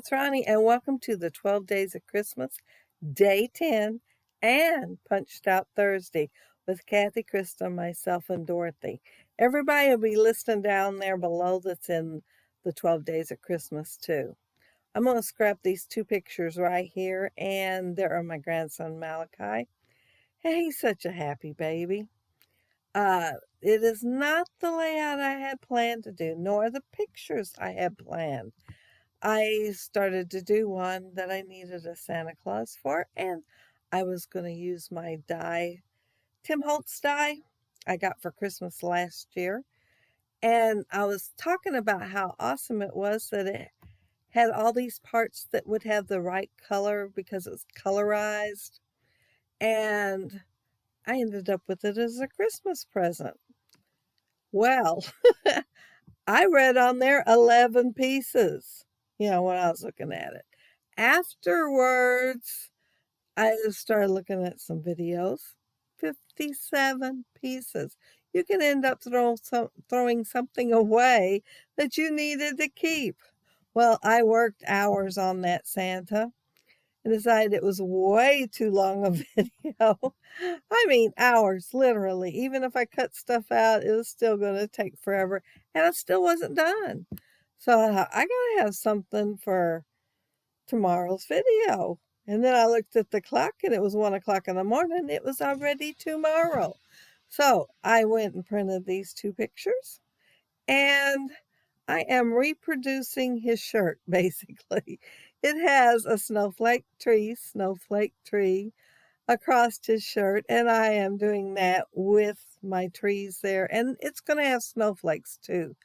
it's Roni, and welcome to the 12 Days of Christmas, Day 10, and Punched Out Thursday with Kathy, Krista, myself, and Dorothy. Everybody will be listening down there below that's in the 12 Days of Christmas, too. I'm going to scrap these two pictures right here, and there are my grandson, Malachi. Hey, he's such a happy baby. It is not the layout I had planned to do, nor the pictures I had planned. I started to do one that I needed a Santa Claus for, and I was going to use my die, Tim Holtz die I got for Christmas last year. And I was talking about how awesome it was that it had all these parts that would have the right color because it's colorized. And I ended up with it as a Christmas present. Well, I read on there 11 pieces, when I was looking at it. Afterwards, I started looking at some videos. 57 pieces. You can end up throwing something away that you needed to keep. Well, I worked hours on that Santa and decided it was way too long a video. I mean, hours, literally. Even if I cut stuff out, it was still going to take forever, and it still wasn't done. So I thought, I got to have something for tomorrow's video. And then I looked at the clock, and it was 1 o'clock in the morning. It was already tomorrow. So I went and printed these two pictures, and I am reproducing his shirt, basically. It has a snowflake tree across his shirt, and I am doing that with my trees there. And it's going to have snowflakes too.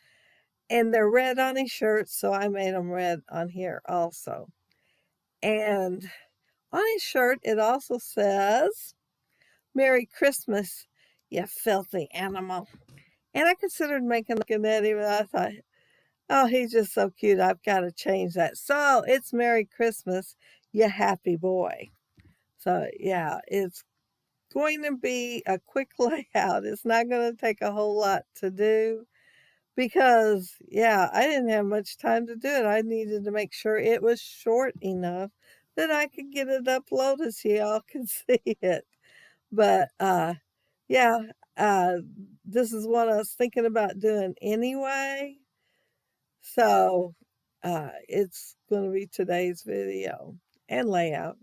And they're red on his shirt, so I made them red on here also. And on his shirt, it also says, "Merry Christmas, you filthy animal." And I considered making that, even though I thought, oh, he's just so cute. I've got to change that. So it's "Merry Christmas, you happy boy." So yeah, it's going to be a quick layout. It's not going to take a whole lot to do because, yeah, I didn't have much time to do it. I needed to make sure it was short enough that I could get it uploaded so y'all can see it. But, yeah, this is what I was thinking about doing anyway. So, it's going to be today's video and layout.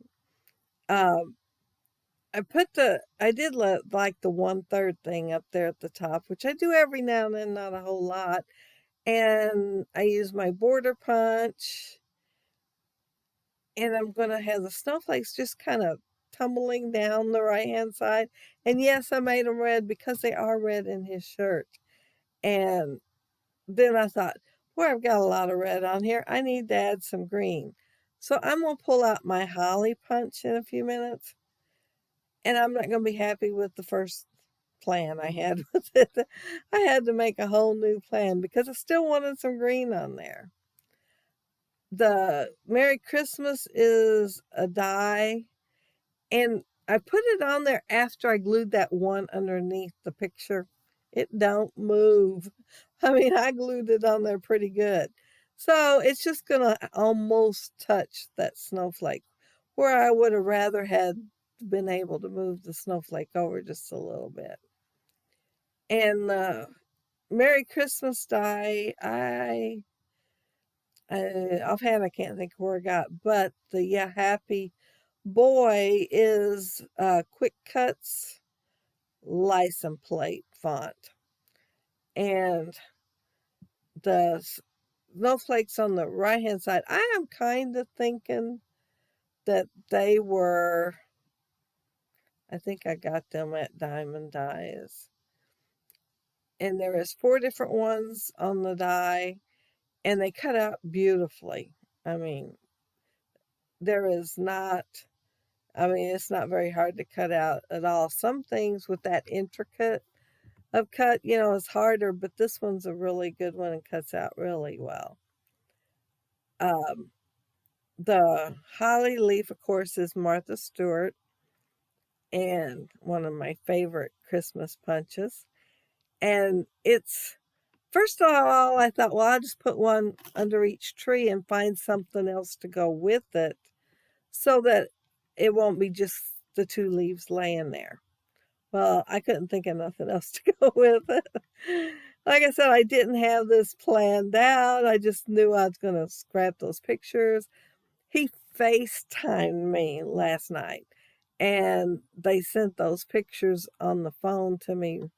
I did like the 1/3 thing up there at the top, which I do every now and then, not a whole lot. And I use my border punch, and I'm going to have the snowflakes just kind of tumbling down the right-hand side. And yes, I made them red because they are red in his shirt. And then I thought, boy, I've got a lot of red on here. I need to add some green. So I'm going to pull out my holly punch in a few minutes. And I'm not going to be happy with the first plan I had with it. I had to make a whole new plan because I still wanted some green on there. The "Merry Christmas" is a die, and I put it on there after I glued that one underneath the picture. It don't move. I mean, I glued it on there pretty good. So it's just going to almost touch that snowflake, where I would have rather had been able to move the snowflake over just a little bit. And "Merry Christmas" die, offhand I can't think of where I got, but the "Yeah Happy Boy" is Quick Cuts license plate font. And the snowflakes on the right hand side, I am kind of thinking that they were, I think I got them at Diamond Dies. And there is 4 different ones on the die, and they cut out beautifully. I mean, it's not very hard to cut out at all. Some things with that intricate of cut, is harder, but this one's a really good one and cuts out really well. The holly leaf, of course, is Martha Stewart, and one of my favorite Christmas punches. And First of all, I thought, well, I'll just put one under each tree and find something else to go with it so that it won't be just the 2 leaves laying there. Well, I couldn't think of nothing else to go with it. Like I said, I didn't have this planned out. I just knew I was going to scrap those pictures. He FaceTimed me last night, and they sent those pictures on the phone to me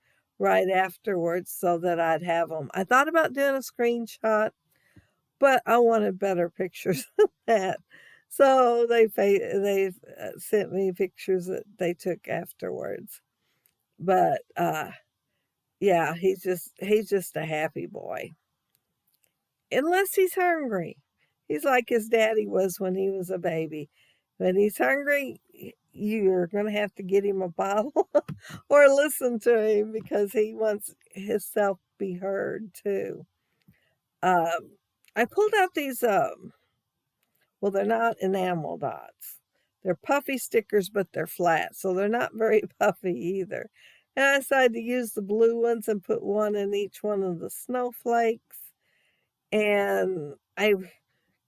right afterwards so that I'd have them. I thought about doing a screenshot, but I wanted better pictures than that. So they sent me pictures that they took afterwards. But yeah, he's just a happy boy. Unless he's hungry. He's like his daddy was when he was a baby. When he's hungry, you're going to have to get him a bottle or listen to him because he wants himself be heard too. I pulled out these, well, they're not enamel dots. They're puffy stickers, but they're flat, so they're not very puffy either. And I decided to use the blue ones and put one in each one of the snowflakes. And I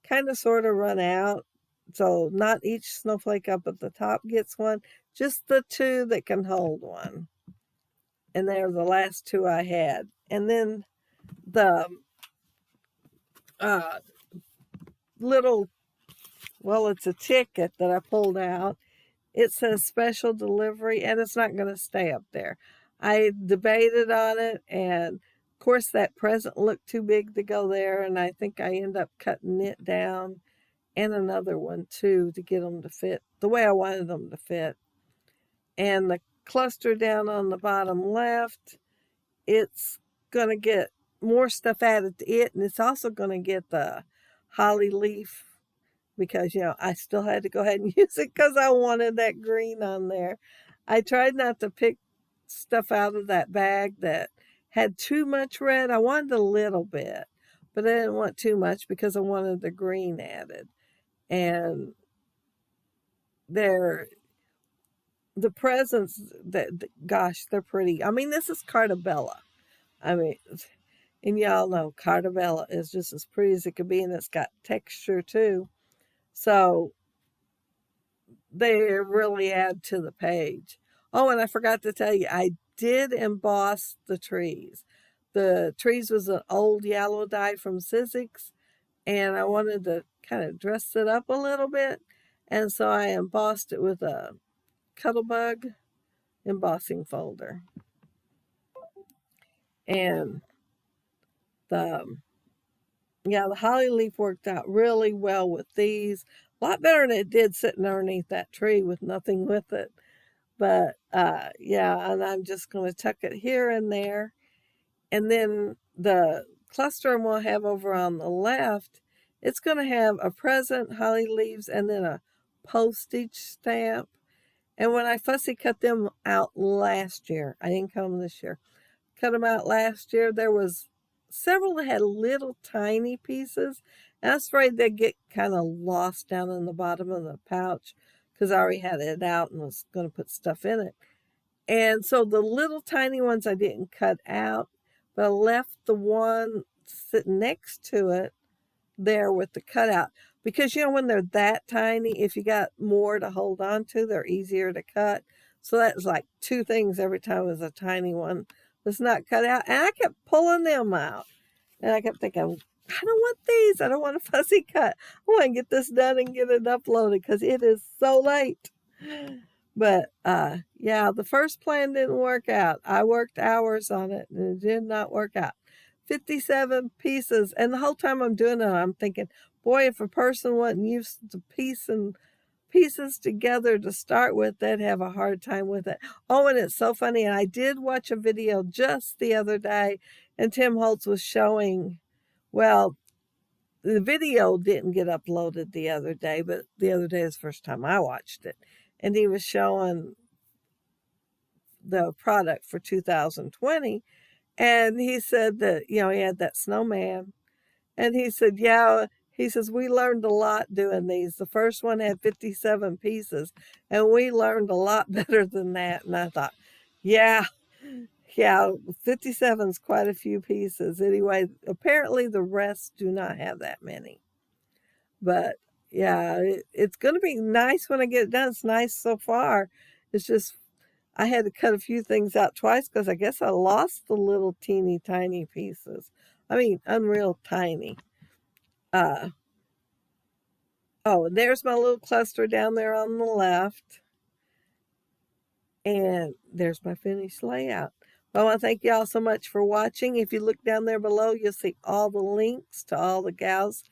kind of sort of run out. So not each snowflake up at the top gets one, just the 2 that can hold one. And they're the last 2 I had. And then the little, well, it's a ticket that I pulled out. It says special delivery, and it's not going to stay up there. I debated on it, and of course that present looked too big to go there, and I think I end up cutting it down and another one too to get them to fit the way I wanted them to fit. And the cluster down on the bottom left, it's going to get more stuff added to it, and it's also going to get the holly leaf because, I still had to go ahead and use it because I wanted that green on there. I tried not to pick stuff out of that bag that had too much red. I wanted a little bit, but I didn't want too much because I wanted the green added. And the presents, gosh, they're pretty. I mean, this is Cartabella. I mean, and y'all know Cartabella is just as pretty as it could be, and it's got texture too. So they really add to the page. Oh, and I forgot to tell you, I did emboss the trees. The trees was an old yellow dye from Sizzix, and I wanted to kind of dress it up a little bit. And so I embossed it with a Cuttlebug embossing folder. And the holly leaf worked out really well with these. A lot better than it did sitting underneath that tree with nothing with it. But yeah, and I'm just going to tuck it here and there. And then the cluster I'm going to have over on the left, it's going to have a present, holly leaves, and then a postage stamp. And when I fussy cut them out last year, I didn't cut them this year, cut them out last year, there was several that had little tiny pieces. And I was afraid they'd get kind of lost down in the bottom of the pouch because I already had it out and was going to put stuff in it. And so the little tiny ones I didn't cut out, but I left the one sitting next to it there with the cutout. Because, when they're that tiny, if you got more to hold on to, they're easier to cut. So that was like 2 things every time it was a tiny one that's not cut out. And I kept pulling them out. And I kept thinking, I don't want these. I don't want a fussy cut. I want to get this done and get it uploaded because it is so late. But yeah, the first plan didn't work out. I worked hours on it and it did not work out. 57 pieces. And the whole time I'm doing it, I'm thinking, boy, if a person wasn't used to piecing pieces together to start with, they'd have a hard time with it. Oh, and it's so funny. And I did watch a video just the other day, and Tim Holtz was showing, well, the video didn't get uploaded the other day, but the other day is the first time I watched it. And he was showing the product for 2020. And he said that, he had that snowman. And he said, yeah, he says, we learned a lot doing these. The first one had 57 pieces, and we learned a lot better than that. And I thought, yeah, Yeah, 57 is quite a few pieces. Anyway, apparently the rest do not have that many. But yeah, it's going to be nice when I get it done. It's nice so far. It's just I had to cut a few things out twice because I guess I lost the little teeny tiny pieces. I mean, unreal tiny. Uh, oh, and there's my little cluster down there on the left. And there's my finished layout. Well, I want to thank you all so much for watching. If you look down there below, you'll see all the links to all the gals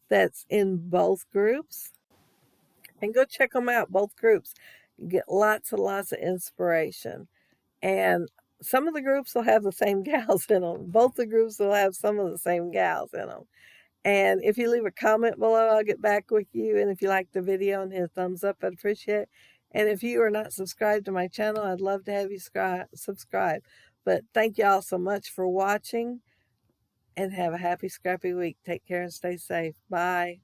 that's in both groups. And go check them out, both groups. You get lots and lots of inspiration. And some of the groups will have the same gals in them. Both the groups will have some of the same gals in them. And if you leave a comment below, I'll get back with you. And if you like the video and hit a thumbs up, I'd appreciate it. And if you are not subscribed to my channel, I'd love to have you subscribe. But thank you all so much for watching and have a happy scrappy week. Take care and stay safe. Bye.